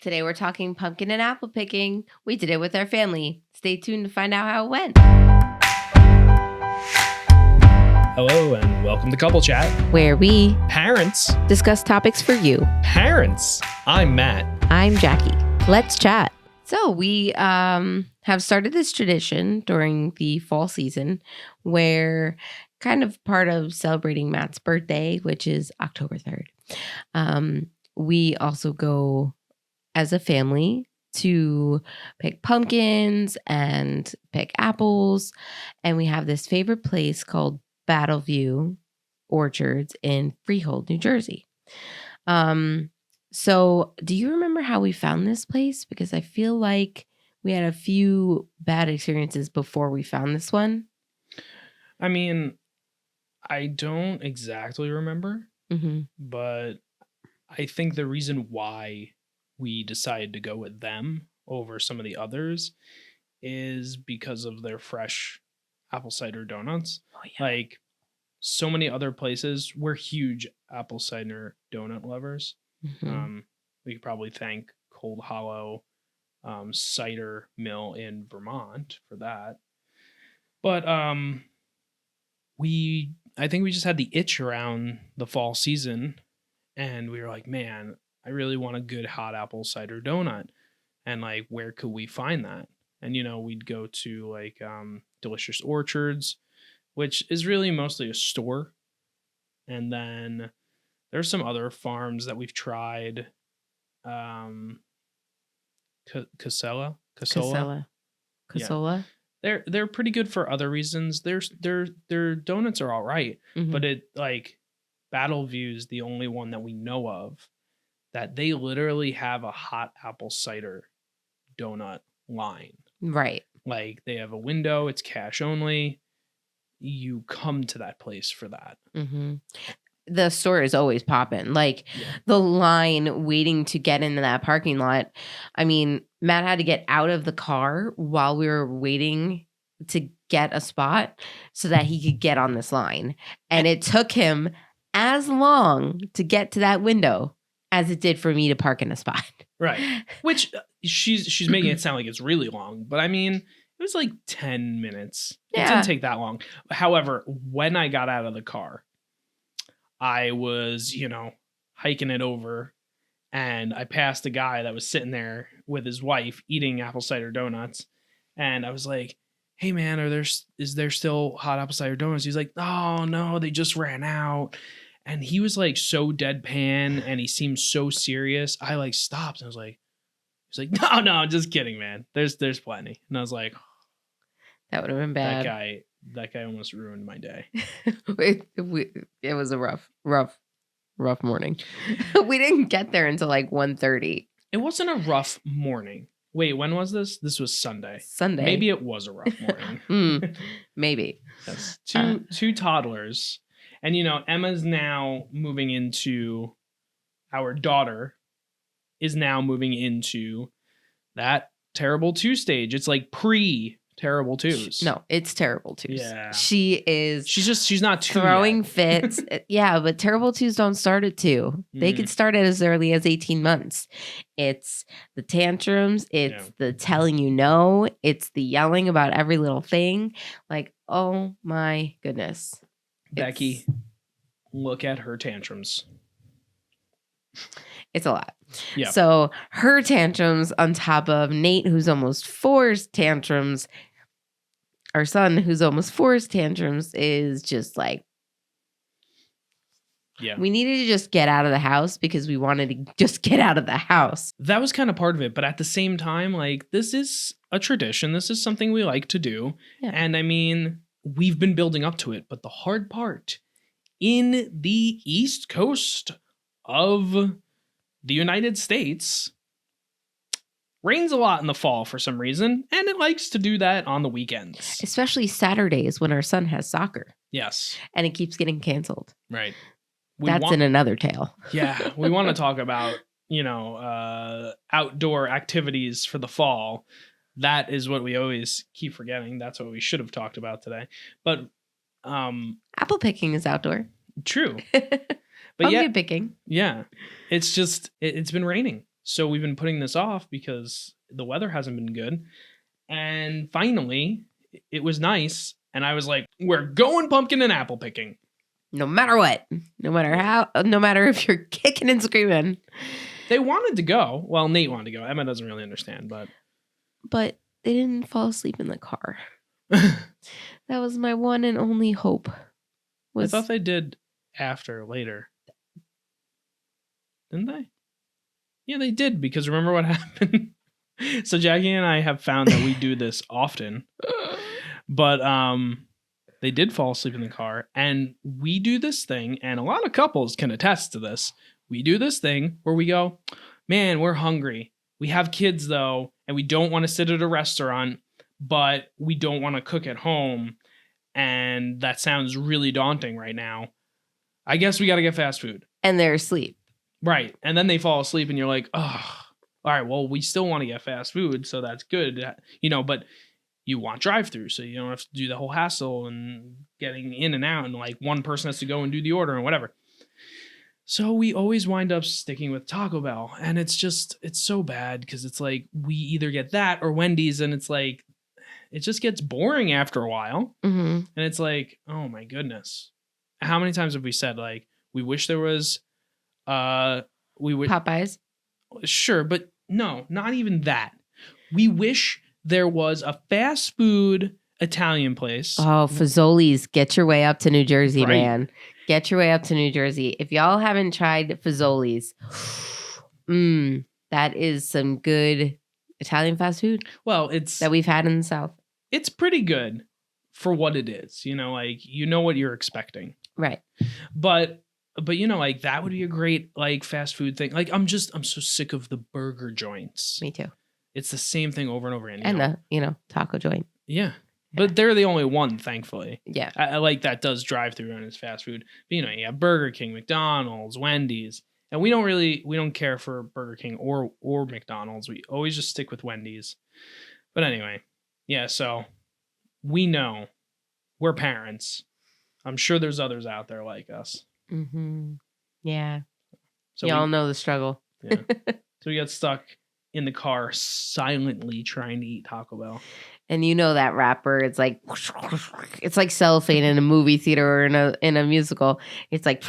Today we're talking pumpkin and apple picking. We did it with our family. Stay tuned to find out how it went. Hello and welcome to Couple Chat. Where we Parents. discuss topics for you. Parents. I'm Matt. I'm Jackie. Let's chat. So we have started this tradition during the fall season where kind of part of celebrating Matt's birthday, which is October 3rd. We also go as a family to pick pumpkins and pick apples. And we have this favorite place called Battleview Orchards in Freehold, New Jersey. So do you remember how we found this place? Because I feel like we had a few bad experiences before we found this one. I mean, I don't exactly remember, but I think the reason why we decided to go with them over some of the others is because of their fresh apple cider donuts. Oh, yeah. Like so many other places, we're huge apple cider donut lovers. We could probably thank Cold Hollow Cider Mill in Vermont for that. But I think we just had the itch around the fall season, and we were like, man, I really want a good hot apple cider donut. And like, where could we find that? And, we'd go to like Delicious Orchards, which is really mostly a store. And then there's some other farms that we've tried. Casella. Yeah. They're pretty good for other reasons. Their donuts are all right, but it like Battleview is the only one that we know of that they literally have a hot apple cider donut line. Right. Like they have a window, it's cash only. You come to that place for that. The store is always popping. Like the line waiting to get into that parking lot. I mean, Matt had to get out of the car while we were waiting to get a spot so that he could get on this line. And it took him as long to get to that window as it did for me to park in a spot. Right. Which she's making it sound like it's really long, but I mean, it was like 10 minutes. It didn't take that long. However, when I got out of the car, I was, hiking it over, and I passed a guy that was sitting there with his wife eating apple cider donuts. And I was like, hey man, is there still hot apple cider donuts? He's like, oh no, they just ran out. And he was like so deadpan and he seemed so serious. I like stopped and I was like, no, I'm just kidding, man. There's plenty. And I was like, that would have been bad. That guy almost ruined my day. It was a rough morning. We didn't get there until like 1:30. It wasn't a rough morning. Wait, when was this? This was Sunday. Maybe it was a rough morning. Maybe. Yes. Two toddlers. And, Emma's now moving into, our daughter is now moving into that terrible 2 stage. It's like pre-terrible 2s. No, it's terrible 2s. Yeah. She's not 2 throwing yet. fits. Yeah, but terrible 2s don't start at 2. They could start at as early as 18 months. It's the tantrums. It's the telling no. It's the yelling about every little thing. Like, oh my goodness. Becky, look at her tantrums. It's a lot. Yeah. So her tantrums on top of Nate, who's almost 4's tantrums, our son, who's almost 4's tantrums, is just like, we needed to just get out of the house because we wanted to just get out of the house. That was kind of part of it. But at the same time, like, this is a tradition. This is something we like to do. Yeah. And I mean, we've been building up to it. But the hard part in the East Coast of the United States rains a lot in the fall for some reason, and it likes to do that on the weekends. Especially Saturdays when our son has soccer. Yes. And it keeps getting canceled. Right. That's in another tale. Yeah. We want to talk about, outdoor activities for the fall. That is what we always keep forgetting. That's what we should have talked about today. But apple picking is outdoor. True. But pumpkin picking. Yeah. It's just, it's been raining. So we've been putting this off because the weather hasn't been good. And finally, it was nice. And I was like, we're going pumpkin and apple picking. No matter what. No matter if you're kicking and screaming. They wanted to go. Well, Nate wanted to go. Emma doesn't really understand, but they didn't fall asleep in the car. That was my one and only hope. I thought they did later. Didn't they? Yeah, they did, because remember what happened? So Jackie and I have found that we do this often. But they did fall asleep in the car, and we do this thing, and a lot of couples can attest to this. We do this thing where we go, man, we're hungry. We have kids, though, and we don't want to sit at a restaurant, but we don't want to cook at home. And that sounds really daunting right now. I guess we got to get fast food. And they're asleep. Right. And then they fall asleep and you're like, oh, all right, well, we still want to get fast food. So that's good. But you want drive-through. So you don't have to do the whole hassle and getting in and out. And like one person has to go and do the order and whatever. So we always wind up sticking with Taco Bell. And it's so bad because it's like we either get that or Wendy's. And it's like, it just gets boring after a while. Mm-hmm. And it's like, oh my goodness. How many times have we said, like, we wish there was Popeyes? Sure, but no, not even that. We wish there was a fast food Italian place. Oh, Fazoli's. Get your way up to New Jersey, Right. man. Get your way up to New Jersey. If y'all haven't tried Fazoli's, that is some good Italian fast food. Well, it's that we've had in the South. It's pretty good for what it is. What you're expecting. Right. But like that would be a great like fast food thing. Like I'm so sick of the burger joints. Me too. It's the same thing over and over again. And the taco joint. Yeah. But they're the only one, thankfully. Yeah. I like that does drive through and it's fast food. But you have Burger King, McDonald's, Wendy's. And we don't care for Burger King or McDonald's. We always just stick with Wendy's. But anyway, yeah, so we know we're parents. I'm sure there's others out there like us. Mm-hmm. Yeah. So y'all know the struggle. Yeah. So we got stuck in the car silently trying to eat Taco Bell. And that rapper, it's like cellophane in a movie theater or in a musical. It's like,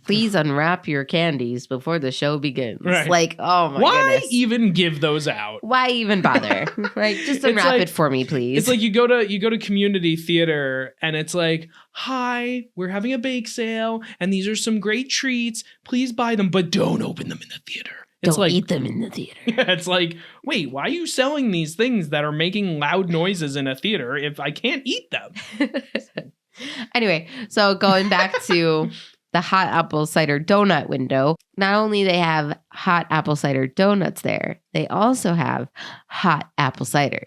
please unwrap your candies before the show begins. Right. Like, oh my Why goodness. even give those out? Why even bother? Like, just unwrap it for me, please. It's like you go to community theater and it's like, hi, we're having a bake sale and these are some great treats. Please buy them, but don't open them in the theater. It's don't eat them in the theater. Yeah, it's like, wait, why are you selling these things that are making loud noises in a theater if I can't eat them? Anyway, so going back to the hot apple cider donut window, not only they have hot apple cider donuts there, they also have hot apple cider.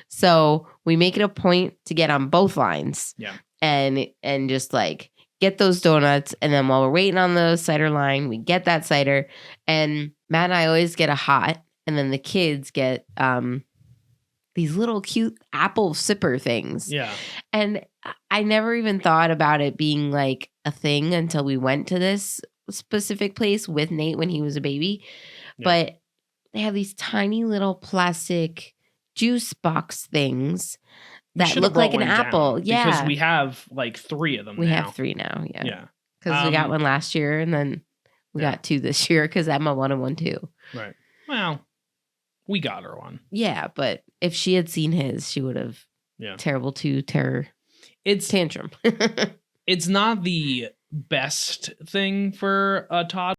So we make it a point to get on both lines. Yeah. And just like get those donuts. And then while we're waiting on the cider line, we get that cider. And Matt and I always get a hot. And then the kids get these little cute apple sipper things. Yeah. And I never even thought about it being like a thing until we went to this specific place with Nate when he was a baby. Yeah. But they have these tiny little plastic juice box things that look like an apple. Yeah. Because we have like 3 of them We have 3 now. Yeah. Yeah. Because we got one last year and then we got 2 this year because Emma wanted one too. Right. Well, we got her one. Yeah. But if she had seen his, she would have terrible terror. It's tantrum. It's not the best thing for a toddler.